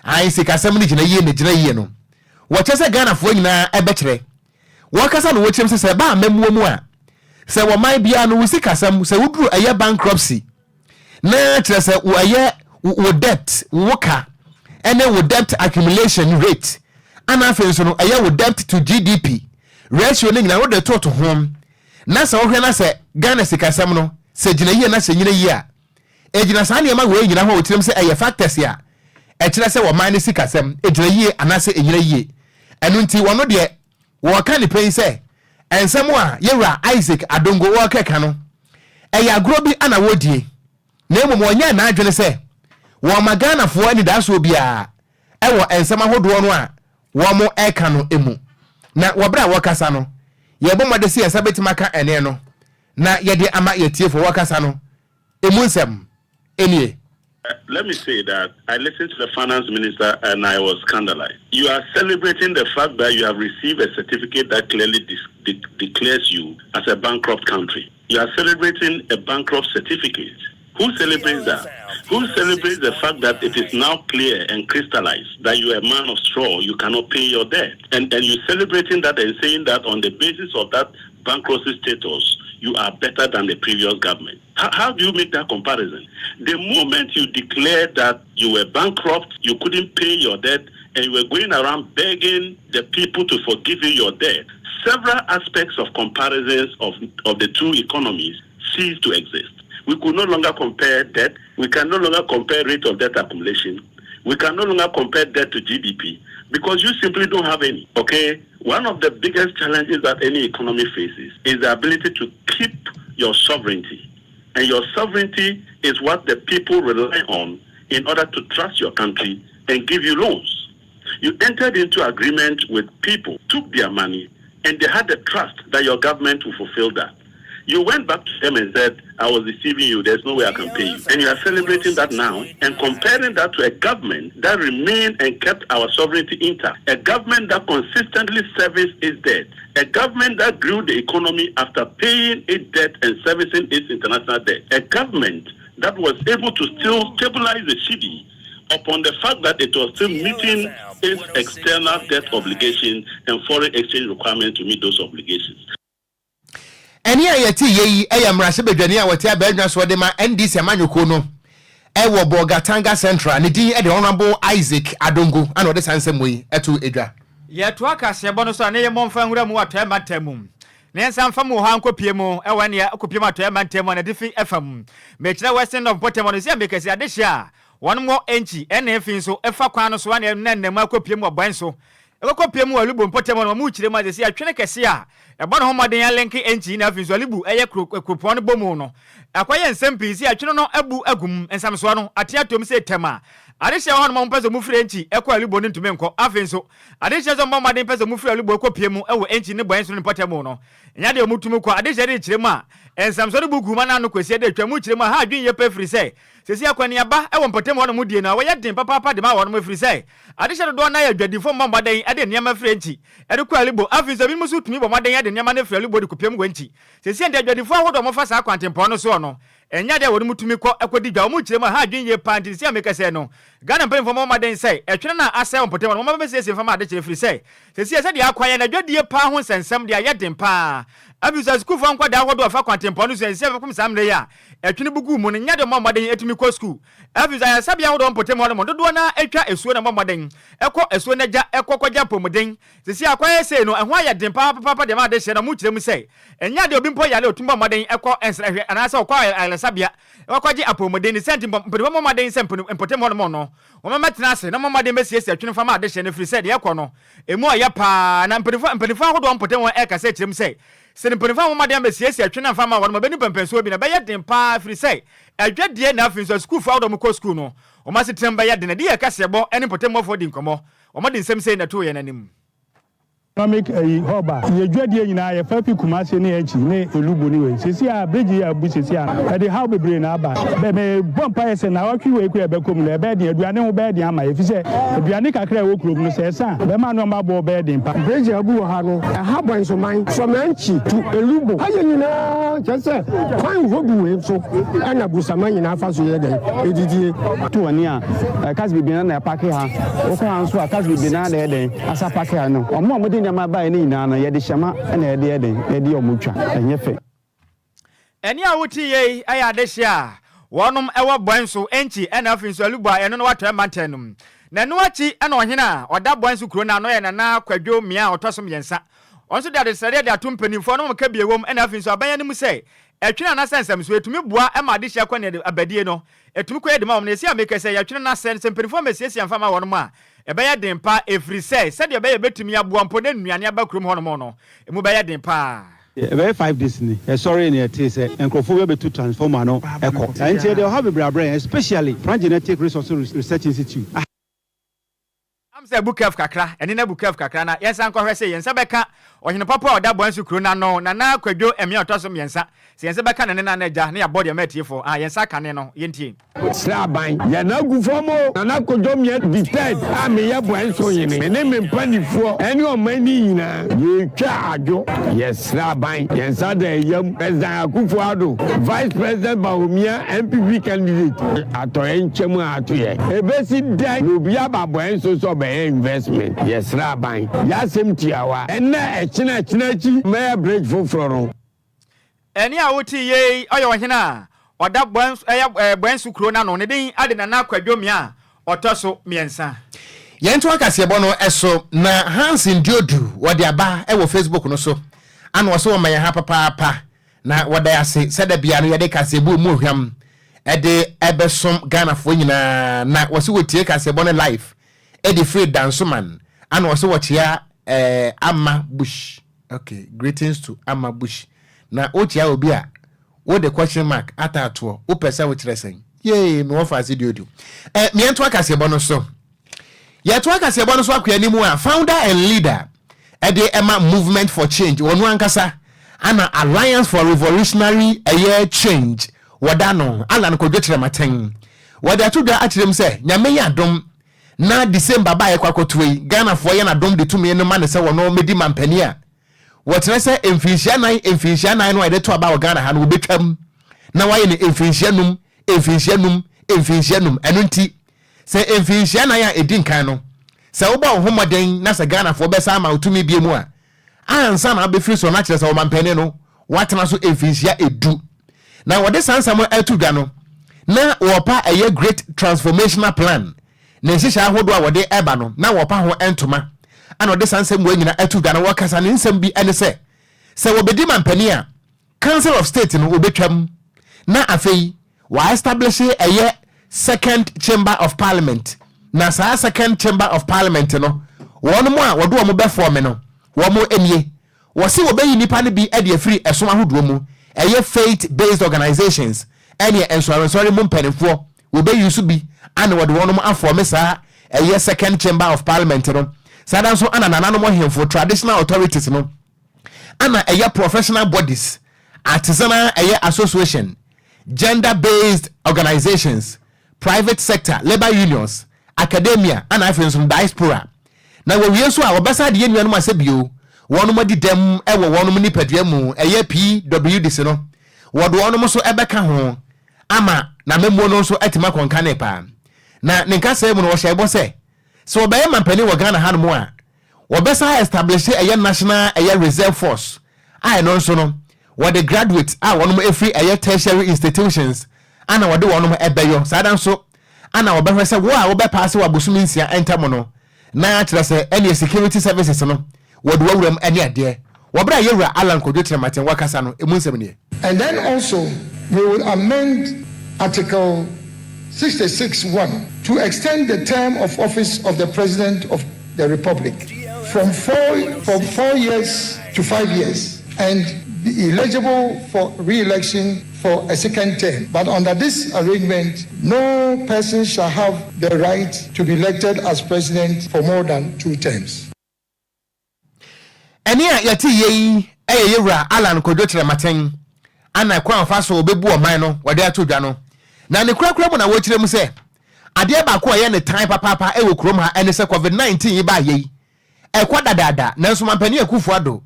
ai sikasem ni gina yie no wo chese Ghana fo nyina ebekere wo kasa no wo chem se ba mamuo mu a se wo man bia no wo sikasem se wuduru eye bankruptcy na chese wo eye wo debt woka ene wo debt accumulation rate ana afenso no eye wo debt to GDP ratio ne nyina wo de toto home na se wo hwe na se Ghana sikasem no se gina yie na se nyina yie a ejina sa ne ma wo nyina ho otirim se eye factors ya e kire se wo man ne sikasem ejina yie ana se enyina yie enu nti wono de wo ka ni pen se ensem a yewra Isaac Adongo wo keka no eye agrobi ana wodie na emu mo nya na adwene se wo magana fo ani da so bia ewo ensem ahodo no a wo mo eka no emu na wo bra wo kasa no ye bo mode se yesa betimaka ene no na ye de ama yetie fo wo kasa no emu nsem enie. Let me say that I listened to the finance minister and I was scandalized. You are celebrating the fact that you have received a certificate that clearly declares you as a bankrupt country. You are celebrating a bankrupt certificate. Who celebrates that? Who celebrates the fact that it is now clear and crystallized that you are a man of straw, you cannot pay your debt? And you're celebrating that and saying that on the basis of that bankruptcy status, you are better than the previous government. How do you make that comparison? The moment you declared that you were bankrupt, you couldn't pay your debt, and you were going around begging the people to forgive you your debt, several aspects of comparisons of the two economies ceased to exist. We could no longer compare debt. We can no longer compare rate of debt accumulation. We can no longer compare debt to GDP because you simply don't have any. Okay? One of the biggest challenges that any economy faces is the ability to keep your sovereignty. And your sovereignty is what the people rely on in order to trust your country and give you loans. You entered into agreement with people, took their money, and they had the trust that your government will fulfill that. You went back to them and said, I was deceiving you, there's no way I can pay you. And you are celebrating that now and comparing that to a government that remained and kept our sovereignty intact. A government that consistently serviced its debt. A government that grew the economy after paying its debt and servicing its international debt. A government that was able to still stabilize the cedi upon the fact that it was still meeting its external debt obligations and foreign exchange requirements to meet those obligations. Eni ayeti yeyi eyamrase bedwani a wote abadwa so de ma NDC amanyoko no ewo Bogatanga Central ne din e de honorable Isaac Adongo ana ode sansem yi eto edwa ye to akase bo no so na ye momfa nwura mu wato emantem ne nsan fam ho ankopie mu ewa ne akopie mu ato emantem na difi FM me kire western of Portemo no sia mekasi adehia won mo enchi ene fin so efa kwan no so na nennem akopie mu oban so ekopie mu alubo Portemo no mu kire ma de sia twene kese a eba no homaden ya lenki enchi na fin so alibu eye kropon bomu no akwaye nsempi si atwene no abu agum ensamso no atiatom se tema adehia ho no mo peso mu frenchi ekọ alibo ni ntumi nko afin so adehia zo mo homaden peso mu fre alibo ekopie mu ewo enchi ne boyen so ne Portemo no nya de omutumi kọ adehia de kire ma ensamso no buguma na no kwesi de twa mu kire ma ha adwen ye pa fri se sesi akwani aba ewo Portemo no mu die na wo ye den papa de ma wo no fri se adehia do na ya dwadifo momaden ade niam frenchi edekọ alibo afin so bi mu so tumi momaden ade niam na fre alibo de kopiem gwanchi sesi ande dwadifo ahodo mo fa sa kwantempon no so no enya de wonu mutumi kɔ ekodi dwa omu kyerɛ mu ha adwen ye panti si ameka sɛ no Ghana mpem fo ma den sɛ etwene na asɛ ompotem no ma be sɛ fama ade kyerɛ firi sɛ sɛ de akwan na dwadie pa ho sensɛm de ayɛ den pa abisa school fo nkwa da hodo afa kwantempo no sɛ bekom samre ya etwene bugu mu no nya de ma den etumi kɔ school abisa ya sabia hodo ompotem no dodo na etwa esuo na ma den ekɔ esuo na gya ekɔkɔgya pomuden sɛ akwan sɛ no ɛho ayɛ den pa papa de ma de hyɛ no mu kyerɛ mu sɛ enya de obi mpo yale otumba ma den ekɔ ensrehwe anasa okɔ alesabia ekɔgye apomuden ni sɛ mpempo ma den sɛ mpotem no Oma metena ase na mama de mesiesie atwene fama ade hye ne firi sɛ de ekɔ no emu ayɛ pa na mpenifa hodo mpotem won eka sɛ kyerem sɛ sɛ mpenifa mama de mesiesie atwene fama won mabeni pempenso bi na bɛyɛ den pa firi sɛ adwadie na afin so school fa hodo mo kɔ school no oma se trem bɛyɛ den de yɛ kasebɔ ene mpotem mofo di nkɔmɔ oma de nsɛm sɛ na to yɛ nanim economic hoba yedwadie nyina ye fa pi kumase ne echi ne elubo ni we sesi a beji abu sesi a de how bebre na aba be me bompa yese na watwi we ku e be kom na be de aduane ho be de ama ye fi se aduane kakra e wo krom no se sa be ma no ma bo be de mpa beji abu ha no ha bon so man from enchi to elubo aye nyina kese kwan hobu we so ana busama nyina fa so ye de edidie to ani a kasbi bi na pake ha o kan so a kasbi bi na de asa pake ha no omo de nyama ba ni na na ye de hyama na ye de ye de omutwa enye fe eni a wuti ye aya de hia wonum ewo bonso enchi na afin so alugba eno no watwa mantenum na no achi na ohena oda bonso kuro na no ye na Kwadwo mia otosom yensa onso de sere de atom panimfo no mka biewom na afin so abanya nim se etwena na sensem so etumi bua ma de hia kwa ne abadie no etumi koye de ma na esi ameka se yetwena na sensem panimfo mesiesie amfama wonum a ebeye den pa every say said ebeye betumi aboa mpo na nuane abakrum ho no emu beye den pa very 5 days ni sorry ni ete say enkrofo we betu transformer no eko enti dey have brain especially Frank Genetic Resource Research Institute am say book of kakra eni na book of kakra na yensa nkɔhwɛ say yensa bɛka ohene papa oda bonsu kuro na no na Kwadwo emi otosom yensa se yensa bɛka ne na agya na ya body metiefo yensa kane no yentie Slaban ya na gufomo na Kwadwo mie detailed me ya bonsu yini me ne me panifo eni o mani nyina ye twa adwo yes Slaban yensa de yam president Akufo Addo vice president Bawumia MPP candidate atoye nchemu atoye ebesi dan obi aba bonsu so be investment yes Slaban ya semtiawa na echina chi me bridge for floro eni a wuti ye oyo ohena oda bonsu kuro na no ne din ade na Kwadwo mia otoso miensa yento akasiebo no eso na Hansen Diodu wode aba e wo Facebook no so ana wo so wo maye ha papa na wode ase sede bia no yede kasebo mu hwam ede ebesom Ghana fo nyina na wo so wotie kasebo no live ede free dansoman ana wo so wo chia Amma Bush. Okay, greetings to Amma Bush. Na otia obi a wo the question mark atato o pesa wo kyeresen. Yey, me wo fa se diodu. Me ento akasebo no so. Ye to akasebo no so akwanim a founder and leader the Emma Movement for Change. Wonu ankasa ana Alliance for Revolutionary Change. Wadano Alan Kwadwo kyerematen. Wada to da akyerem se nyame ya dom na December ba ye kwakotwe Ghana fo ye na dom de tumi no ma ne se wono medi mampani a wotre se emfinhia nan no ede to aba Ghana ha no betwam na waye ne emfinhia num eno nti se emfinhia nan ya edi nkan no se wo ba homoden na se Ghana fo be sa ma tumi bie mu a ansa na be free so na kire se wo mampani no watena so emfinhia edu na wode sansam atuga no na wopa eye great transformational plan na shisha ahodo a wode eba no na wopa ho entoma ana wode sansam wo nyina atuga na wakasa ne nsam bi ene se wobedi mampani a council of state no obetwam na afei wa establish eye second chamber of parliament na sa second chamber of parliament no wonu mo a wodo mo be form no wo mo emie wo se wobeyi nipa ne bi e de free eso ahodo mu eye faith based organizations ene ensorensori mo mpanefo wobeyi su bi ana wode wono mo aform sa eye second chamber of parliament no sada so ana nananom hemfo traditional authorities no ana eye professional bodies artisanal eye association gender based organizations private sector labor unions academia ana afin some diaspora na wo wie so a wobesa de yenuanom asebio wonom di dem e wo wonom ni padua mu eye PWDs no wodo wonom so ebeka ho ama na memmo no so etima konkane pa na nenka say mu no wo hyebo say so obeye mampani wo Ghana hanmo a wo besa establish a national a reserve force I no so no wo the graduate a wono every a tertiary institutions ana wo de wono ebeyo sadan so ana wo behwe say wo a wo be pass wo abosumi nsia enter no na akira say any security services no wo de wawuram ane ade wo bra yewura Alan Kwadwo Trematen wakasa no emu nsem ne. And then also we will amend Article 66(1) to extend the term of office of the President of the Republic from 4 years to 5 years and be eligible for re-election for a second term. But under this arrangement, no person shall have the right to be elected as president for more than 2 terms. Enia yati yei yewura Alan Kwadwo Trematen ana kwa faso obebu oman no wade atodwa no na ne kurakura mu na wo kire mu se ade ba ko ye ne tan papa e wo krom ha ene se COVID-19 ba yei e kwa dadada na nso mampani Akufo Addo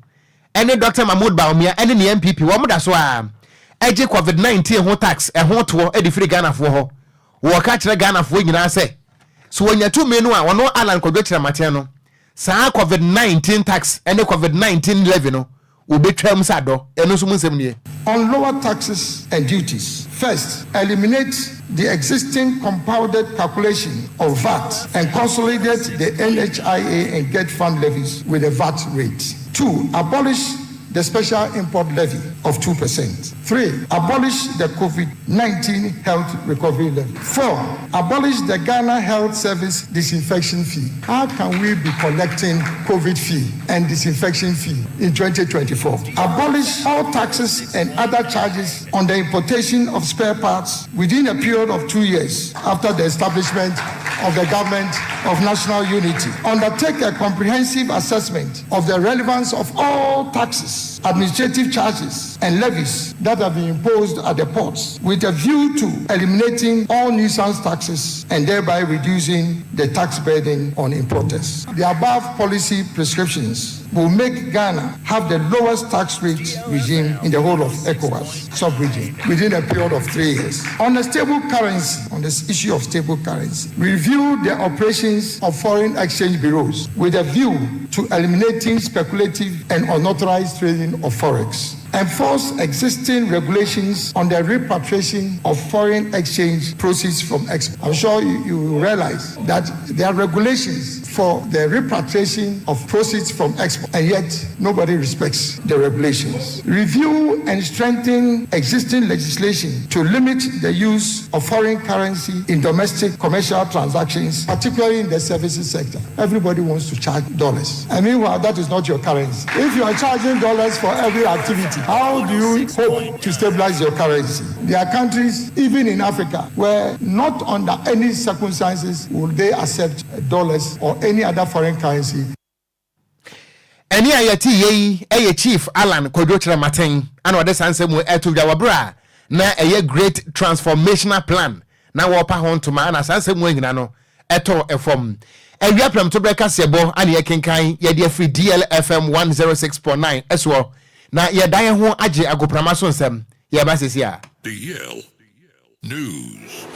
ene Dr. Mahmoud Bawumia ene ne MPP wo mu da so a eje COVID-19 ho tax e ho to e di free Ghana fo ho wo ka kire Ghana fo nyina se so wonya tu menu a wono Alan Kwadwo Trematen no sa COVID-19 tax ene COVID-19 levy no on lower taxes and duties. First, eliminate the existing compounded calculation of VAT and consolidate the NHIA and GET fund levies with a VAT rate. 2, abolish the special import levy of 2%. 3, abolish the COVID-19 health recovery levy. 4, abolish the Ghana Health Service disinfection fee. How can we be collecting COVID fee and disinfection fee in 2024? Abolish all taxes and other charges on the importation of spare parts within a period of 2 years after the establishment of the government of national unity. Undertake a comprehensive assessment of the relevance of all taxes, administrative charges, and levies that have been imposed at the ports with a view to eliminating all nuisance taxes and thereby reducing the tax burden on importers. The above policy prescriptions will make Ghana have the lowest tax rate regime in the whole of ECOWAS sub-region within a period of 3 years. On the stable currency, on this issue of stable currency, review the operations of foreign exchange bureaus with a view to eliminating speculative and unauthorized trading of forex. Enforce existing regulations on the repatriation of foreign exchange proceeds from export. I'm sure you will realize that there are regulations for the repatriation of proceeds from export, and yet nobody respects the regulations. Review and strengthen existing legislation to limit the use of foreign currency in domestic commercial transactions, particularly in the services sector. Everybody wants to charge dollars. And meanwhile, that is not your currency. If you are charging dollars for every activity, how do you hope to stabilize your currency? There are countries, even in Africa, where not under any circumstances will they accept dollars or any other foreign currency. Any ayati ye Chief Alan Kwadwo Trematen and what this answer mu etudwa na a great transformational plan na wo pa hon to man asanse mu nyina no eto efom awia pram to breka sebo ane ye kenkan ye de free DLFM 106.9 eso na ye dan ho age agoprama so nsem ye ba sesi a DL News.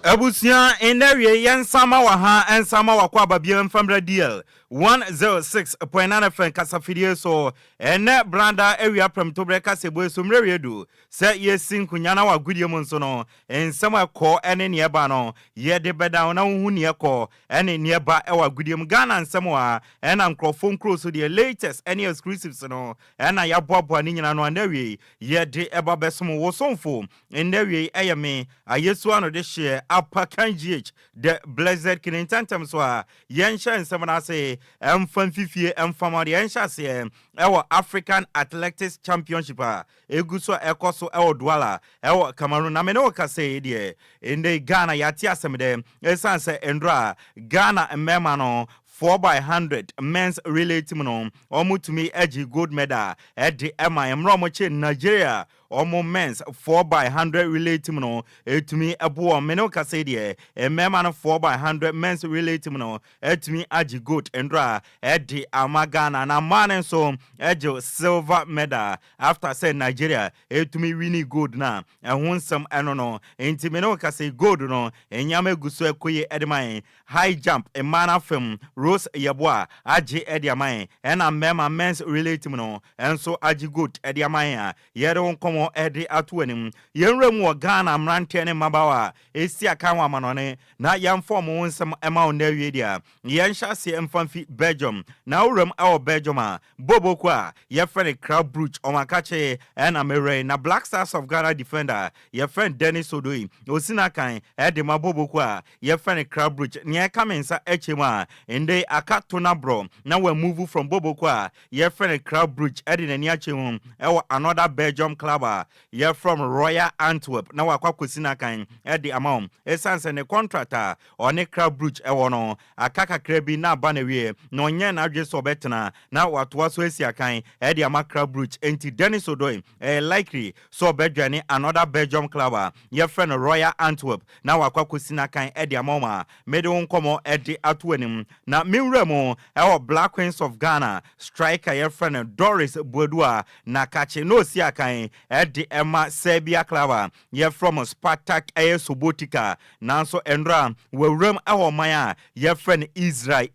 Abusia enderie yansama wa ha ensama wa kwa babia mfamra DL 106.9 FM kasafidie so ene branda ewia prem to breka sebo esomrewe do se yesin kunyana wa gudie mu nso no ensama ko ene ne eba no ye de beda na hu ne ko ene ne eba e wa gudie mu Ghana nsama wa ena nkrofo nkro so the latest any exclusives no ena ya boabo ni nyina no andawie ye de eba besom wo somfo endawie eyeme ayesu ano de share Apakan GH the blessed kinentantem so a yensha nsama na say emfan fifie emfama de yensha say ewo African Athletics Championship a eguso ekoso ewo Douala ewo Cameroon na me no ka say de inde Ghana yati asem de esanse endra Ghana mmema no 4x100 men's relay team no omutumi eji gold medal edi ema emro moche Nigeria omo men's 4x100 relay team no etumi ebo me no ka say de mema no 4x100 men's relay team no etumi agi gold endra edi amagana na man so ejo silver medal after say Nigeria etumi winning gold na ehonsam eno no enti me no ka say gold no enyame guso ekoye edman high jump emana fam Rose Yeboah agi ediaman ena mema men's relay team no enso agi gold ediaman a yere wonkomo edi atoanim yenrem wo Ghana mrante ne mabawa esi akanwa manone na yamfom wonsam ema onawie dia yensha se emfamfi Belgium na urem awo Belgium a bobo kwa ye friend crab brooch omakache ena mere na Black Stars of Ghana defender ye friend Dennis Odoi osina kan edi mabobo kwa ye friend crab brooch ne kamensa echema ende akato na bro na we move from bobo kwa ye friend crab brooch edi na niachemu ewo another Belgium club ye from Royal Antwerp na wakwa kosina kan edi amount esanse ne contractor one crab brooch ewo no akaka krebi na banewie no nye na adwe so betena na watwa so esi akan edi ama crab brooch enti Dennis Odoi likely so bedwane another Belgium club ye friend Royal Antwerp na wakwa kosina kan edi amoma mede wonkomo edi atoanim na minremo ewo Black Queens of Ghana striker ye friend Doris Bodua na kache no si akan edi ema Serbia club ye from Spartak Subotica nanso endra wewrem ewo maya ye friend Israel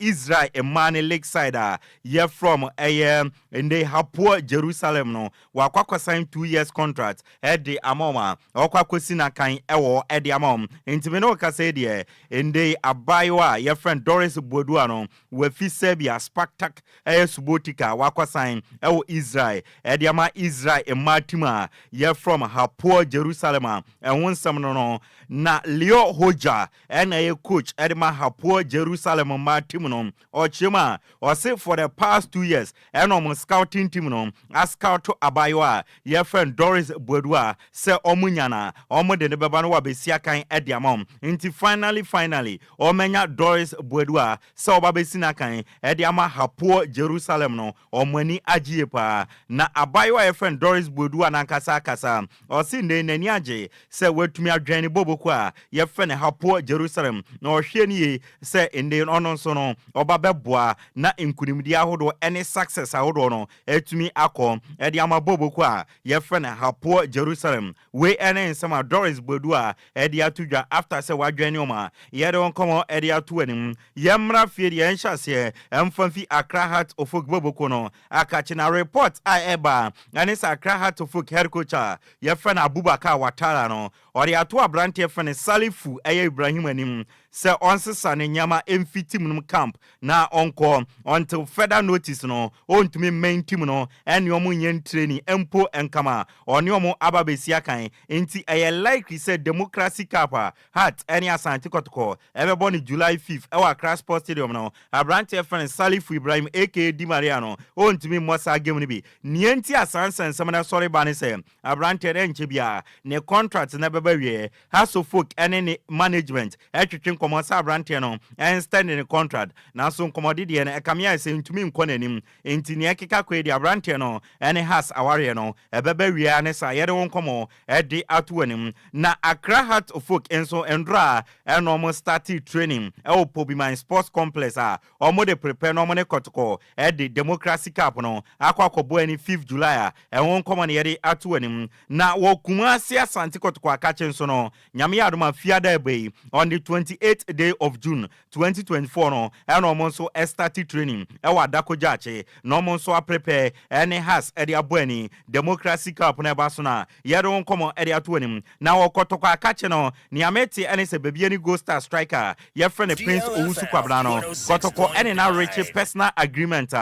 emane lakeside ye from ende hapo Jerusalem no wakwa sign 2 years contract edi amoma okwa sina kan ewo edi amom ntime no ka say de ende abayoa ye friend Doris Bodua no we fi Serbia Spartak Subotica wakwa sign ewo Israel edi ama Israel ematima ye from hapo Jerusalem wonsam no na Leo Hoja ena ye coach edema hapo Jerusalem matim no ochima or say for the past 2 years eno scouting team no a scout abayoa ye friend Doris Bodua se omunyana omo de ne beba no wabesia kan ediamom nti finally omenya Doris Bodua se obabesina kan ediama hapo Jerusalem no omani agie pa na abayoa ye friend Doris Bodua na kasa o si ne nani age se watumi adwane bobo kwa ye friend hapo Jerusalem na ohwe ni se ende ono so no obabeboa na nkunimdi ahodo any success ahodo no etumi akọ ediama bobo kwa ye friend hapo Jerusalem we ene nsama Doris Bodua edi atudwa after se wadwane oma ye de wonkomo edi atuanim ye mra fie de enhyase emfamfi Accra Heart of Folk bobo no akachi na report eba ane sa Accra Heart of Folk head coach ye friend Abubakar Watara no ori ato abrante ye friend Salifu Ibrahim anim se onsesa ne nyama emfiti munum camp na onko until further notice no ontumi main team no ene omo nyen training empo enkama oni omo ababesia kan enti likely say democracy cup hat any asante kotoko ebebo ni July 5th ewa Accra Sports Stadium no abrante friend Salifu Ibrahim aka Di Maria no ontumi mosa game ni bi nienti asansen semana sorry ba ne se abrante renche bia ne contract na beba wie has of folk any management etwetwen komosa abrante no extend the contract na so komodi de na ekamia se ntumi nkonanim enti ne ekeka kwa di abrante no any has aware no ebeba wie anesa yede won komo edi atuanim na Accra Heart of Folk enso endra eno started training e Pobi Man Sports Complex omo de prepare no mo ne kotoko edi Democracy Cup no akwakobo ani 5th July e won komo ne yede atuanim na wo Kumasi Asante kotoko akache nso no nyame adoma fiada ebe on the 28th day of June 2024 no eno mo nso started training e wa Dakojache no mo nso prepare any has edi aboani Democracy Cup na ba so na yede won komo edi atuanim na wo kotoko akache no ni ameti ene se bebia ni Gold Star striker ye friend Prince Owusu Kwabena no kotoko ene na reach personal agreement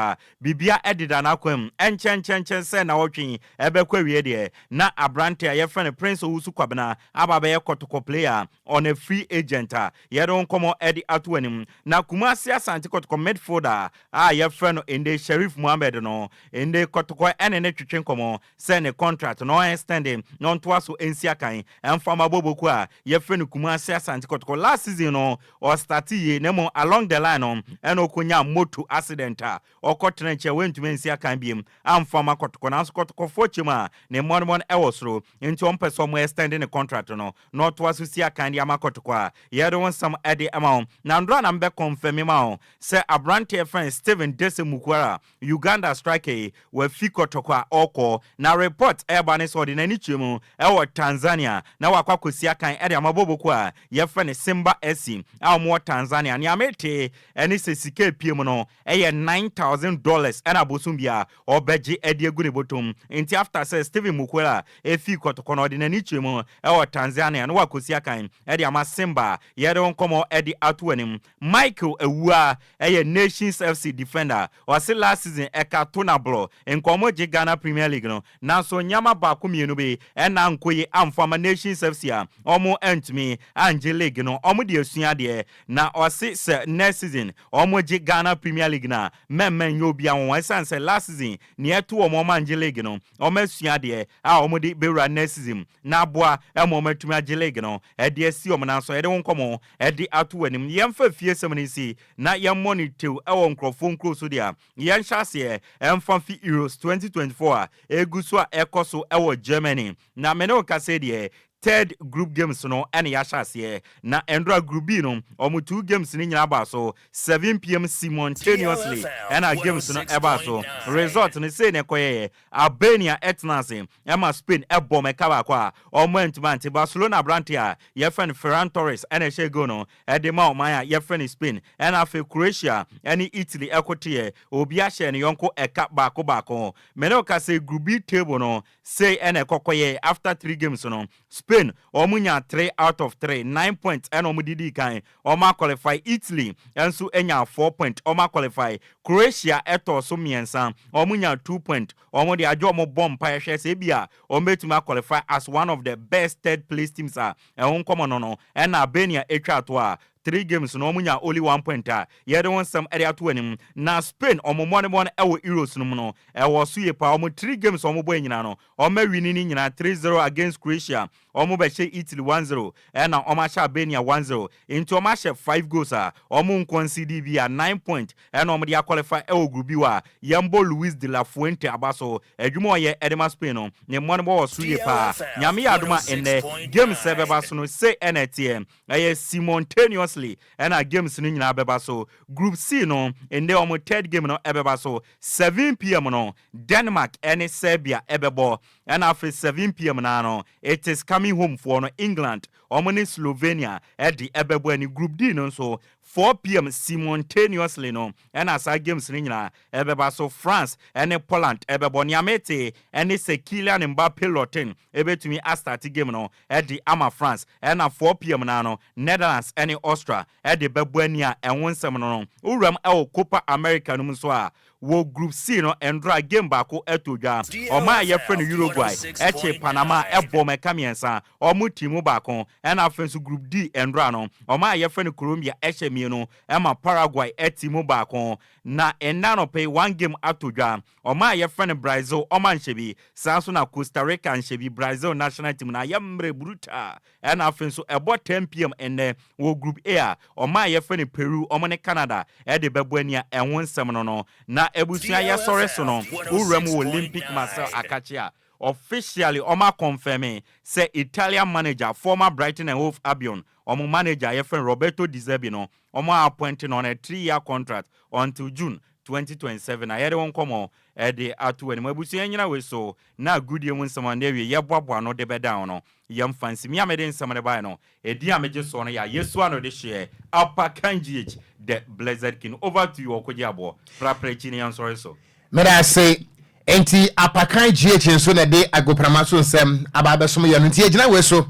bibia edida na kwam enchen se na wotwen ebekwa wie de na abrante ye friend Prince Owusu Kwabena ababe ye kotoko player on a free agent ye don komo edi atuanim na Kumasi Asante kotoko midfielder ye friend ende Sheriff Mohammed no ende kotoko ene ne twetwen komo se ne contract no extending no to aso ensia kan emfama boboku ye friend Kumasi Asante kotoko last season no or start ye nemo along the line no eno konya moto accident okotrenche wentumi ensia kan biem amfama kotoko na kotoko fochima ne money elsro into on person extending the contract no not was to see a kind of makotokwa ye don't want some at the amount now run and back confirm amount say a brand friend Steven Desemukwara Uganda striker we fiko tokwa oko na report airbanes ordinary chimu ewo Tanzania na wakwa kusia kan ede amabobo kwa ye friend Simba Esi a Tanzania ni amete eni se sike piem no eye $9,000 ena bosumbia obeji edi egune botom inti after say Steven Mukwela efi kotoko no de nani chemu ewo Tanzania no wakosia kan edi ama Simba ye don komo edi atuanim Michael Ewua eye Nations FC defender wasi last season eka tonablo enkomo je Ghana Premier League no nanso nyama ba ko mienu be ena nkoyi amfama Nations FC a omo entumi anje league no omo de asua de na osi se next season omo je Ghana Premier League na memmen yobia won sanse last season ne eto omo anje league no omo asua de a omo de bewura next season na aboa emo matumi anje league no e de asi omo nanso e de won komo e de ato anim yemfa fie seminisi na yem monitor ewo nkrofon kroso dia yen hyase emfa fi Euros 2024 eguso a ekoso ewo Germany na meno ka se de third group games no ene ya hyase na Endra group B no omo 2 games ni nyina ba so 7 p.m. simultaneously and games no eba so result ni say ne koye Albania etnase ema Spain ebo mekaba kwa omo entmanti Barcelona brantia ye friend Ferran Torres ene shego no edema omaya ye friend Spain and afi Croatia ene Italy ekotie obi a hye ne yonko eka bako meno ka say group B table no say ene kokoye after 3 games no Spain omunya 3 out of 3 9 points and omudidi kan oma qualify Italy enso enya 4 point oma qualify Croatia eto so miensa omunya 2 point omudi ajo omo bomb pa hwe se bia ometuma qualify as one of the best third place teams a ehun komo no and Albania etwa to a 3 games no omunya only 1 point a ye de won some area to anim na Spain omomone ewo Euros no no ewo so ye pa omo 3 games omo bo nyina no omo wini ni nyina 3-0 against Croatia omo be she Italy 1-0 and omo sha Albania 1-0 into omo she 5 goals a omo concede bi a 9 point and omo dia qualify ewo group bi wa Yambo Luis de la Fuente abaso edwuma ye edema Spain no ne money bo so ye pa nyame ya adoma ene game 7 baso no say NTM eye simultaneous and our games in Abeba so group C no and they omo third game no Ebeba so 7 p.m. no Denmark and Serbia Ebebo and after 7 p.m. no it is coming home for no England omo Slovenia at the Ebebo and group D no so 4 p.m. simultaneously no and as our games in Ebeba so France and Poland Ebebo Niamete and it's a Kylian Mbappe Lotin ebe to me a start game no at the Ama France and at 4 p.m. no Netherlands and Austria at the Bebuania and 1-7 no uram el Copa America no so a wo group C no endra game bako etoja oma ye friend Uruguay eche Panama ebo mekamiensa omu timu bako and afensu group D endra no oma ye friend Colombia eche mieno ema Paraguay etimu bako na enano pay 1 game atoja oma ye friend Brazil oma nchebi sanso na Costa Rica nchebi Brazil national team na yamre bruta and afensu ebo 10 p.m. ene wo group A oma ye friend Peru omo ne Canada e de bebuania enwon sem no na ebusia ya sore so no uremu Olympic Marcel Akachia officially oma confirming say Italian manager former Brighton and Hove Albion omo manager your friend Roberto Di Zerbi no omo appointing on a 3-year contract until June 2027 na yede won komo e de atu eni mabusia nyina we so na good ye won na we ye boabo no de beda no yam fancy mi amede nsama de bai no e di ameje so no ya Yesu ano de hye Ocran Nhyiraba the blessed king over to you Okogyeabour praprechi ni answer so me da say enti Ocran Nhyiraba so na de agoprama so nsem aba so ye no nti agina we so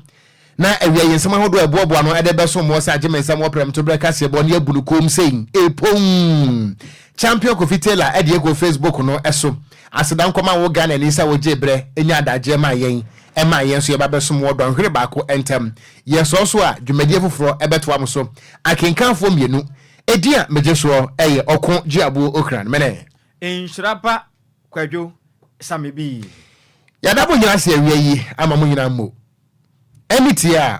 na awia yensema hodo eboabo no ede be so mo se ageme nsem wo prem to breka se bo ne abulukom sein epom champion Kofi Taylor ede go Facebook no eso asedan koma wo Ghana ni sa wo jebre enya adaje ma yen ema yen so ye ba be so mo do hwere ba ko entem yeso so a dwumadie foforo ebeto am so akenkanfo mienu edia meje so eye Okogyeabour Ocran mene Nhyiraba Kwadwo Sammy bi ya dabo nyina se awia yi ama mo nyina mo emitia